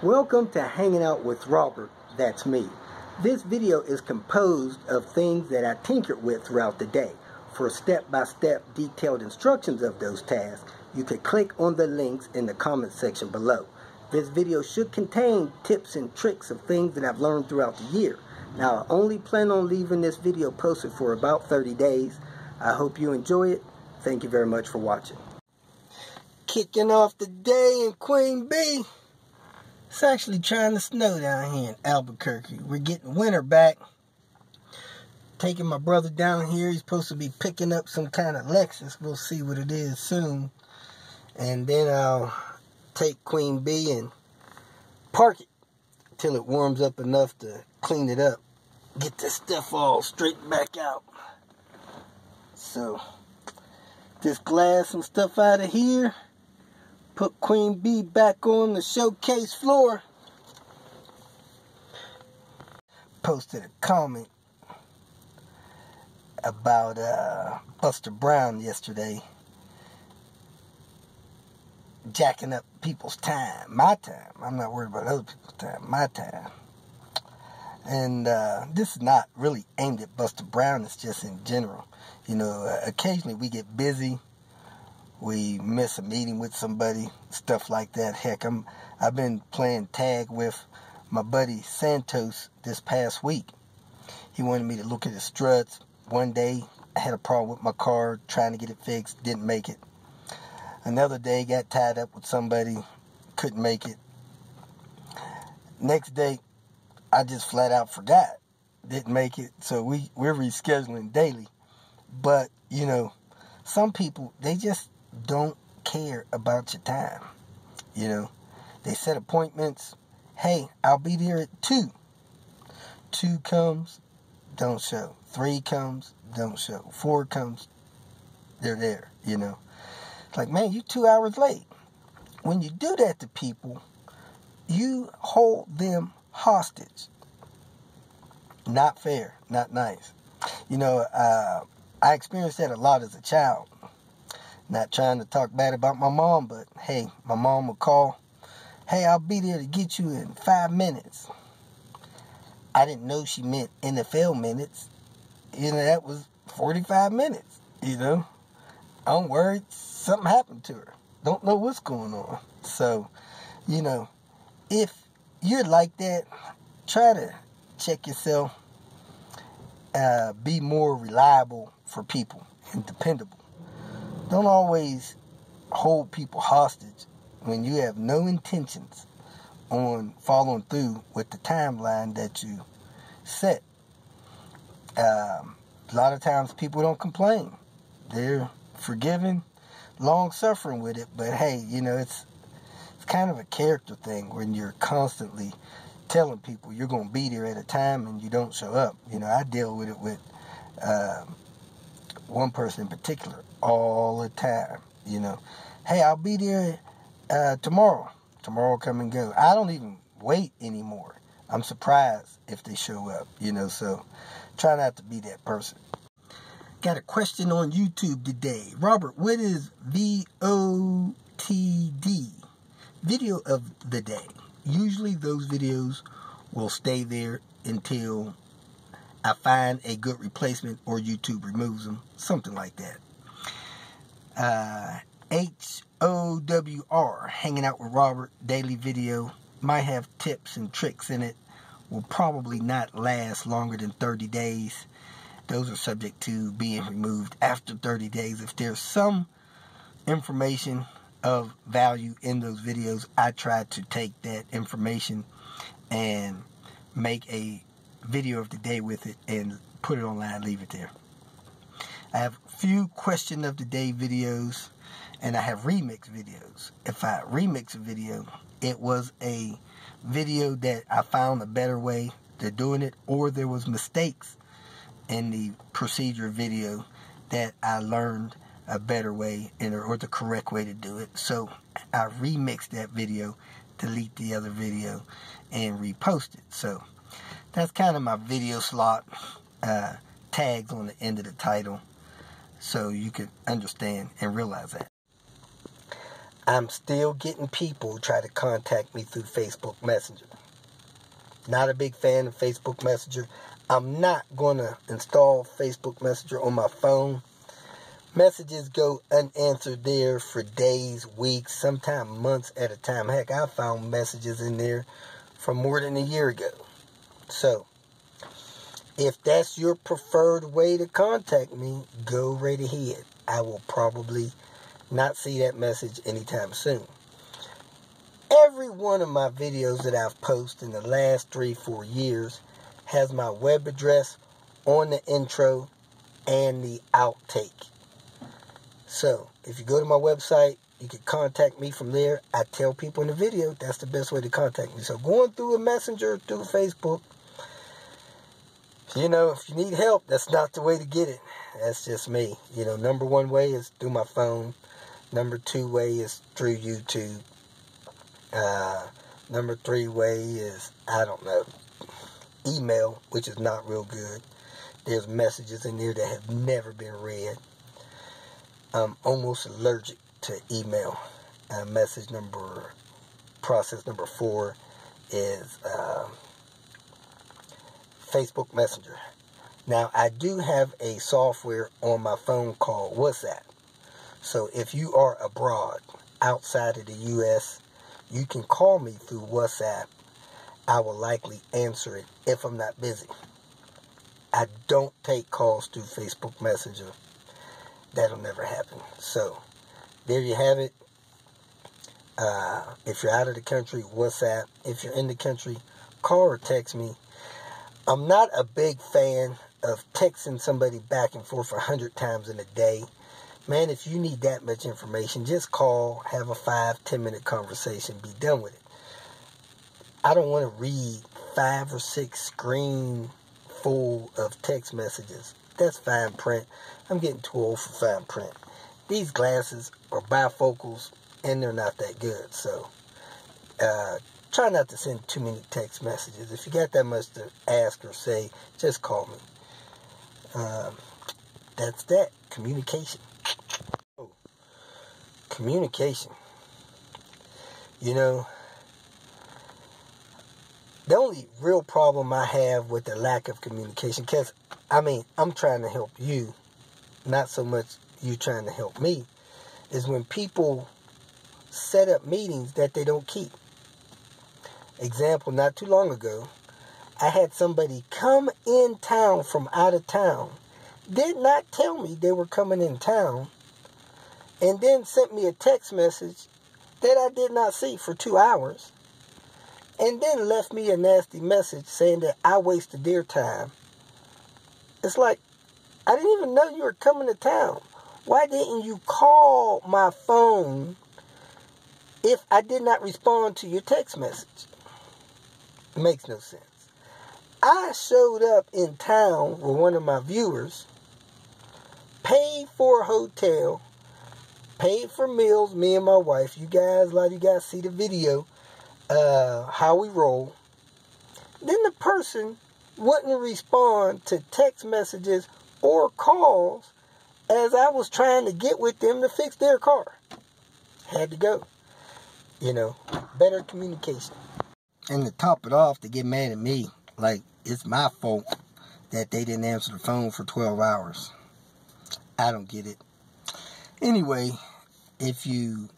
Welcome to Hanging Out with Robert, that's me. This video is composed of things that I tinkered with throughout the day. For step-by-step detailed instructions of those tasks, you could click on the links in the comment section below. This video should contain tips and tricks of things that I've learned throughout the year. Now, I only plan on leaving this video posted for about 30 days. I hope you enjoy it. Thank you very much for watching. Kicking off the day in Queen Bee. It's actually trying to snow down here in Albuquerque. We're getting winter back. Taking my brother down here. He's supposed to be picking up some kind of Lexus. We'll see what it is soon. And then I'll take Queen Bee and park it till it warms up enough to clean it up. Get this stuff all straightened back out. So, this glass and stuff out of here. Put Queen Bee back on the showcase floor. Posted a comment about Buster Brown yesterday. Jacking up people's time. My time. I'm not worried about other people's time. My time. And this is not really aimed at Buster Brown. It's just in general. You know, occasionally we get busy. We miss a meeting with somebody, stuff like that. Heck, I've been playing tag with my buddy Santos this past week. He wanted me to look at his struts. One day, I had a problem with my car, trying to get it fixed, didn't make it. Another day, got tied up with somebody, couldn't make it. Next day, I just flat out forgot, didn't make it. So we're rescheduling daily. But, you know, some people, they just don't care about your time. You know, they set appointments. Hey, I'll be there at 2. 2 comes, don't show. 3 comes, don't show. 4 comes, they're there, you know. It's like, man, you 2 hours late. When you do that to people, you hold them hostage. Not fair, not nice. You know, I experienced that a lot as a child. Not trying to talk bad about my mom, but hey, my mom would call. Hey, I'll be there to get you in 5 minutes. I didn't know she meant NFL minutes. You know, that was 45 minutes, you know. I'm worried something happened to her. Don't know what's going on. So, you know, if you're like that, try to check yourself. Be more reliable for people and dependable. Don't always hold people hostage when you have no intentions on following through with the timeline that you set. A lot of times people don't complain. They're forgiving, long-suffering with it. But hey, you know, it's kind of a character thing when you're constantly telling people you're going to be there at a time and you don't show up. You know, I deal with it with one person in particular all the time. You know, hey, I'll be there tomorrow. Tomorrow come and go. I don't even wait anymore. I'm surprised if they show up, you know, so try not to be that person. Got a question on YouTube today. Robert, what is VOTD? Video of the day. Usually those videos will stay there until I find a good replacement or YouTube removes them. Something like that. HOWR, Hanging Out with Robert, daily video. Might have tips and tricks in it. Will probably not last longer than 30 days. Those are subject to being removed after 30 days. If there's some information of value in those videos, I try to take that information and make a video of the day with it and put it online, leave it there. I have a few question of the day videos and I have remix videos. If I remix a video, it was a video that I found a better way to doing it, or there was mistakes in the procedure video that I learned a better way or the correct way to do it. So I remixed that video, delete the other video, and repost it. So that's kind of my video slot, tags on the end of the title, so you can understand and realize that. I'm still getting people try to contact me through Facebook Messenger. Not a big fan of Facebook Messenger. I'm not going to install Facebook Messenger on my phone. Messages go unanswered there for days, weeks, sometimes months at a time. Heck, I found messages in there from more than a year ago. So, if that's your preferred way to contact me, go right ahead. I will probably not see that message anytime soon. Every one of my videos that I've posted in the last 3-4 years has my web address on the intro and the outtake. So, if you go to my website, you can contact me from there. I tell people in the video that's the best way to contact me. So, going through a messenger, through Facebook, you know, if you need help, that's not the way to get it. That's just me. You know, number one way is through my phone. Number 2 way is through YouTube. Number 3 way is, I don't know, email, which is not real good. There's messages in there that have never been read. I'm almost allergic to email. Process number 4 is Facebook Messenger. Now, I do have a software on my phone called WhatsApp. So if you are abroad, outside of the U.S., you can call me through WhatsApp. I will likely answer it if I'm not busy. I don't take calls through Facebook Messenger. That'll never happen. So, there you have it. If you're out of the country, WhatsApp. If you're in the country, call or text me. I'm not a big fan of texting somebody back and forth 100 times in a day. Man, if you need that much information, just call, have a 5-10 minute conversation, be done with it. I don't want to read 5 or 6 screen full of text messages. That's fine print. I'm getting too old for fine print. These glasses are bifocals, and they're not that good. So, try not to send too many text messages. If you got that much to ask or say, just call me. That's that. Communication. Oh, communication. You know, the only real problem I have with the lack of communication, because, I mean, I'm trying to help you, not so much you trying to help me, is when people set up meetings that they don't keep. Example, not too long ago, I had somebody come in town from out of town, did not tell me they were coming in town, and then sent me a text message that I did not see for 2 hours, and then left me a nasty message saying that I wasted their time. It's like, I didn't even know you were coming to town. Why didn't you call my phone if I did not respond to your text message? It makes no sense. I showed up in town with one of my viewers, paid for a hotel, paid for meals, me and my wife. You guys, a lot of you guys see the video, how we roll. Then the person wouldn't respond to text messages or calls as I was trying to get with them to fix their car. Had to go. You know, better communication. And to top it off, to get mad at me, like it's my fault that they didn't answer the phone for 12 hours. I don't get it. Anyway, if you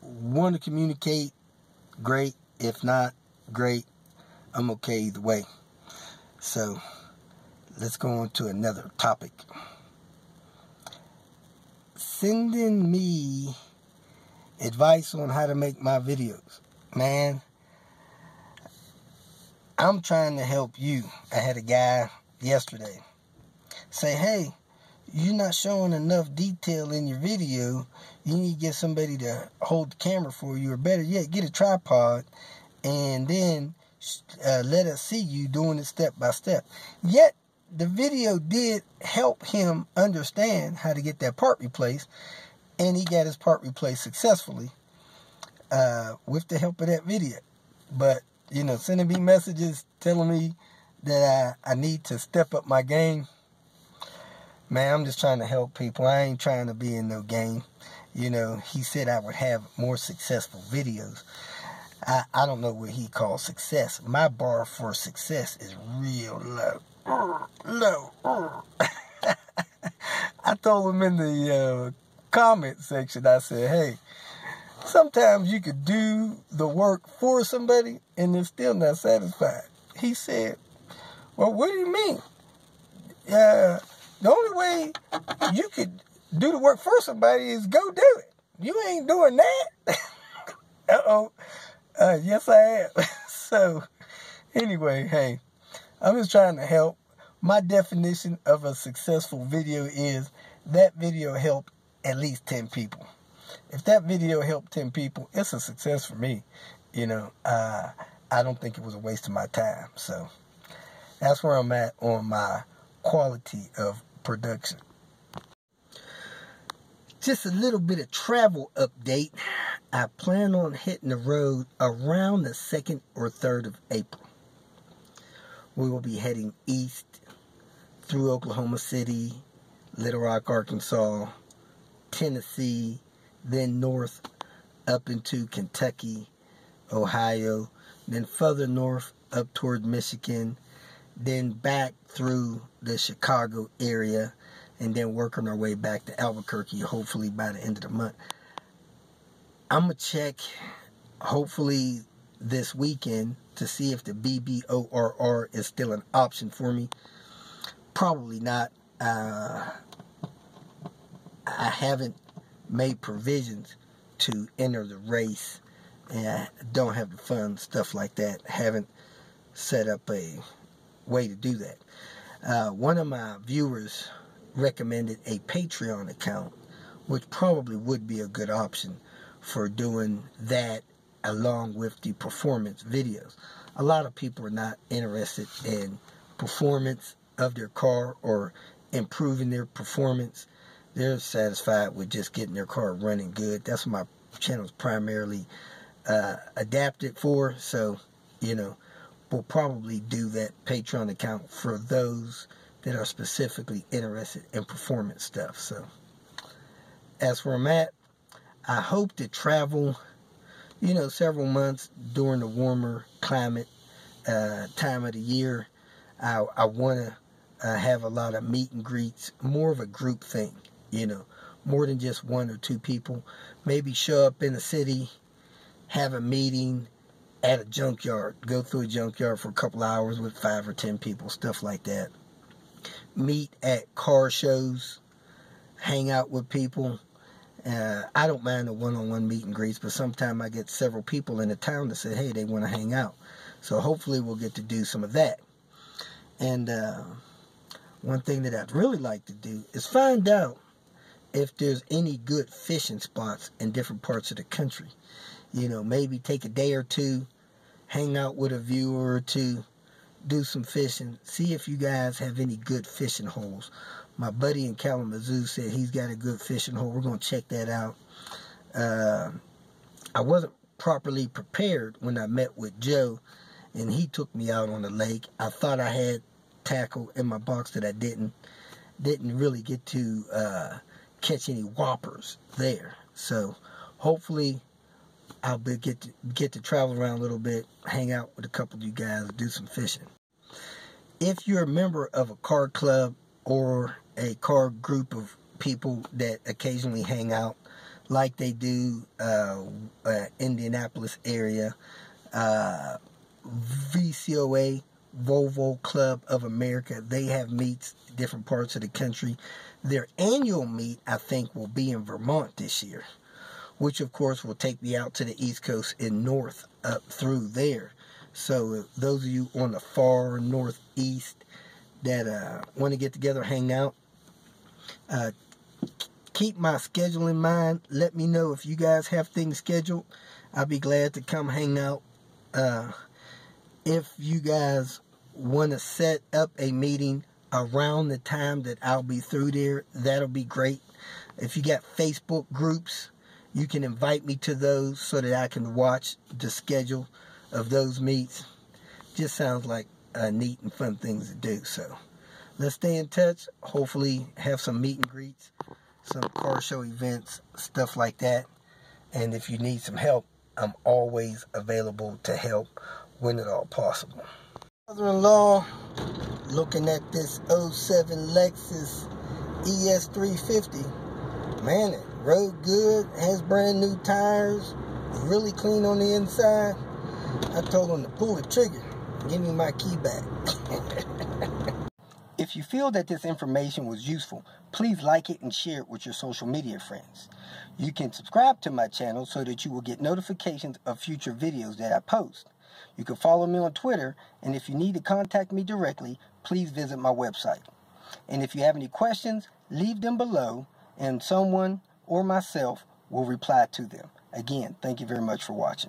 want to communicate, great. If not, great. I'm okay either way. So, let's go on to another topic. Sending me advice on how to make my videos. Man, I'm trying to help you. I had a guy yesterday say, hey, you're not showing enough detail in your video. You need to get somebody to hold the camera for you, or better yet, get a tripod and then let us see you doing it step by step. Yet, the video did help him understand how to get that part replaced, and he got his part replaced successfully with the help of that video. But, you know, sending me messages telling me that I need to step up my game, man, I'm just trying to help people. I ain't trying to be in no game. You know, he said I would have more successful videos. I don't know what he calls success. My bar for success is real low. Low. I told him in the comment section, I said, hey, sometimes you could do the work for somebody and they're still not satisfied. He said, well, what do you mean? The only way you could do the work for somebody is go do it. You ain't doing that. Uh-oh. Yes, I am. So, anyway, hey, I'm just trying to help. My definition of a successful video is that video helped at least 10 people. If that video helped 10 people, it's a success for me. You know, I don't think it was a waste of my time. So, that's where I'm at on my quality of production. Just a little bit of travel update. I plan on hitting the road around the 2nd or 3rd of April. We will be heading east through Oklahoma City, Little Rock, Arkansas, Tennessee, then north up into Kentucky, Ohio, then further north up toward Michigan, then back through the Chicago area, and then working our way back to Albuquerque, hopefully by the end of the month. I'm going to check, hopefully this weekend, to see if the BBORR is still an option for me. Probably not. I haven't made provisions to enter the race, and I don't have the funds, stuff like that. Haven't set up a way to do that. One of my viewers recommended a Patreon account, which probably would be a good option for doing that along with the performance videos. A lot of people are not interested in performance of their car or improving their performance. They're satisfied with just getting their car running good. That's what my channel is primarily adapted for. So, you know, we'll probably do that Patreon account for those that are specifically interested in performance stuff. So, that's where I'm at. I hope to travel, you know, several months during the warmer climate time of the year. I want to have a lot of meet and greets, more of a group thing, you know, more than just 1 or 2 people. Maybe show up in the city, have a meeting at a junkyard, go through a junkyard for a couple hours with 5 or 10 people, stuff like that. Meet at car shows, hang out with people. I don't mind the one-on-one meet and greets, but sometimes I get several people in the town that say, hey, they want to hang out. So hopefully we'll get to do some of that. And one thing that I'd really like to do is find out if there's any good fishing spots in different parts of the country. You know, maybe take a day or two, hang out with a viewer or two, do some fishing, see if you guys have any good fishing holes. My buddy in Kalamazoo said he's got a good fishing hole. We're going to check that out. I wasn't properly prepared when I met with Joe, and he took me out on the lake. I thought I had tackle in my box that I didn't really get to catch any whoppers there. So hopefully I'll get to travel around a little bit, hang out with a couple of you guys, do some fishing. If you're a member of a car club or a car group of people that occasionally hang out, like they do Indianapolis area, VCOA, Volvo Club of America, they have meets in different parts of the country. Their annual meet, I think, will be in Vermont this year, which of course will take me out to the East Coast and north up through there. So those of you on the far northeast that want to get together, hang out, keep my schedule in mind. Let me know if you guys have things scheduled. I'll be glad to come hang out. If you guys want to set up a meeting around the time that I'll be through there, that'll be great. If you got Facebook groups, you can invite me to those so that I can watch the schedule of those meets. Just sounds like neat and fun things to do. So let's stay in touch. Hopefully have some meet and greets, some car show events, stuff like that. And if you need some help, I'm always available to help when at all possible. Father-in-law looking at this '07 Lexus ES350. Man, it rode good, has brand new tires, really clean on the inside. I told him to pull the trigger, give me my key back. If you feel that this information was useful, please like it and share it with your social media friends. You can subscribe to my channel so that you will get notifications of future videos that I post. You can follow me on Twitter, and if you need to contact me directly, please visit my website. And if you have any questions, leave them below, and someone or myself will reply to them. Again, thank you very much for watching.